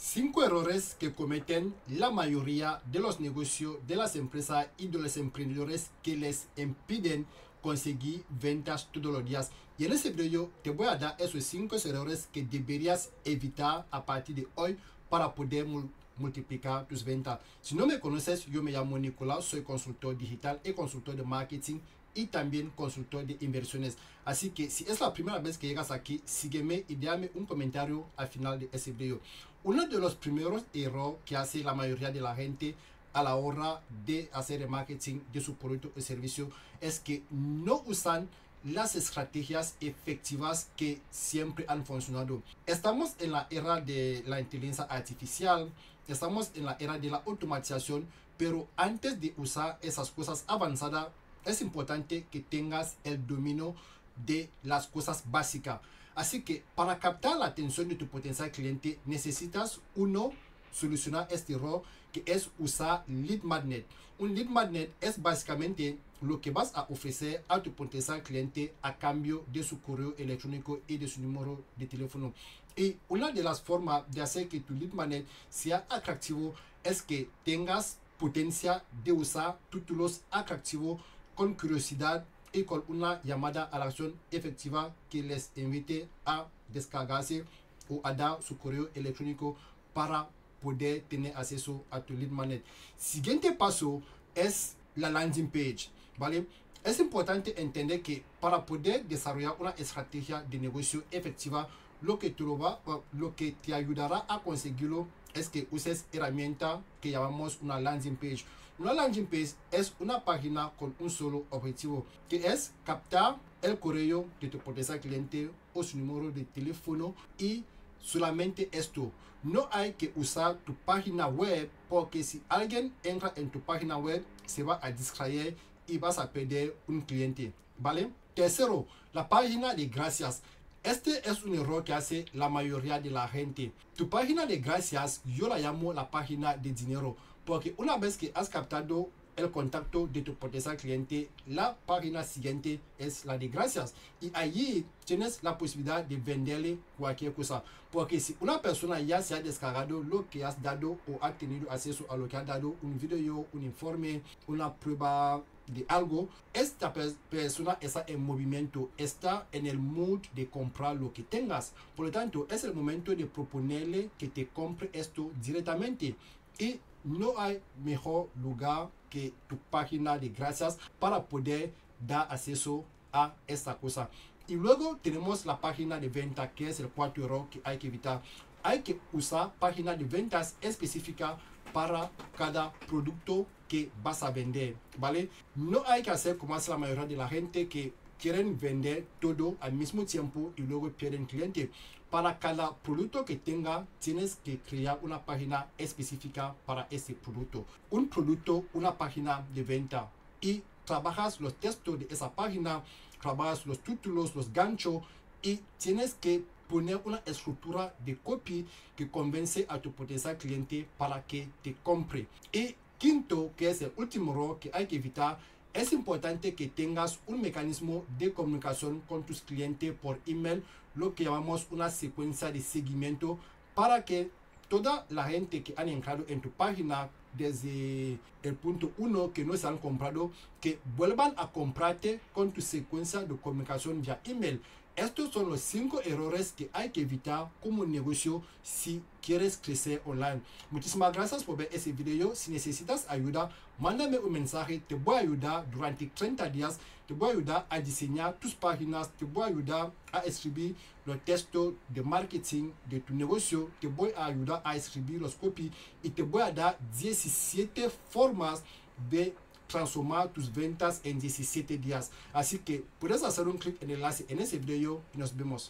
5 errores que cometen la mayoría de los negocios, de las empresas y de los emprendedores que les impiden conseguir ventas todos los días. Y en este video te voy a dar esos 5 errores que deberías evitar a partir de hoy para poder multiplicar tus ventas. Si no me conoces, yo me llamo Nicolás, soy consultor digital y consultor de marketing y también consultor de inversiones. Así que si es la primera vez que llegas aquí, sígueme y déjame un comentario al final de este video. Uno de los primeros errores que hace la mayoría de la gente a la hora de hacer el marketing de su producto o servicio es que no usan las estrategias efectivas que siempre han funcionado. Estamos en la era de la inteligencia artificial, estamos en la era de la automatización, pero antes de usar esas cosas avanzadas, es importante que tengas el dominio de las cosas básicas. Así que para captar la atención de tu potencial cliente, necesitas solucionar este error, que es usar lead magnet. Un lead magnet es básicamente lo que vas a ofrecer a tu potencial cliente a cambio de su correo electrónico y de su número de teléfono. Y una de las formas de hacer que tu lead magnet sea atractivo es que tengas potencia de usar títulos atractivos con curiosidad y con una llamada a la acción efectiva que les invite a descargarse o a dar su correo electrónico para poder tener acceso a tu lead magnet. Siguiente paso es la landing page, ¿vale? Es importante entender que para poder desarrollar una estrategia de negocio efectiva, lo que te ayudará a conseguirlo es que uses herramienta que llamamos una landing page. Una landing page es una página con un solo objetivo, que es captar el correo de tu potencial cliente o su número de teléfono, y solamente esto. No hay que usar tu página web, porque si alguien entra en tu página web se va a distraer y vas a perder un cliente, ¿vale? Tercero, la página de gracias. Este es un error que hace la mayoría de la gente. Tu página de gracias, yo la llamo la página de dinero, porque una vez que has captado el contacto de tu potencial cliente, la página siguiente es la de gracias, y allí tienes la posibilidad de venderle cualquier cosa, porque si una persona ya se ha descargado lo que has dado o ha tenido acceso a lo que ha dado, un video, un informe, una prueba de algo, esta persona está en movimiento, está en el mood de comprar lo que tengas. Por lo tanto, es el momento de proponerle que te compre esto directamente, y no hay mejor lugar que tu página de gracias para poder dar acceso a esta cosa. Y luego tenemos la página de venta, que es el cuarto error que hay que evitar. Hay que usar páginas de ventas específica para cada producto que vas a vender, ¿vale? No hay que hacer como hace la mayoría de la gente, que quieren vender todo al mismo tiempo y luego pierden cliente. Para cada producto que tenga, tienes que crear una página específica para ese producto. Un producto, una página de venta, y trabajas los textos de esa página, trabajas los títulos, los ganchos, y tienes que poner una estructura de copy que convence a tu potencial cliente para que te compre. Y quinto, que es el último error que hay que evitar, es importante que tengas un mecanismo de comunicación con tus clientes por email, lo que llamamos una secuencia de seguimiento, para que toda la gente que han entrado en tu página desde el punto 1 que no se han comprado, que vuelvan a comprarte con tu secuencia de comunicación vía email. Estos son los 5 errores que hay que evitar como negocio si quieres crecer online. Muchísimas gracias por ver ese video. Si necesitas ayuda, mándame un mensaje. Te voy a ayudar durante 30 días. Te voy a ayudar a diseñar tus páginas. Te voy a ayudar a escribir los textos de marketing de tu negocio. Te voy a ayudar a escribir los copy, y te voy a dar 17 formas de transformar tus ventas en 17 días. Así que puedes hacer un clic en el enlace en ese video y nos vemos.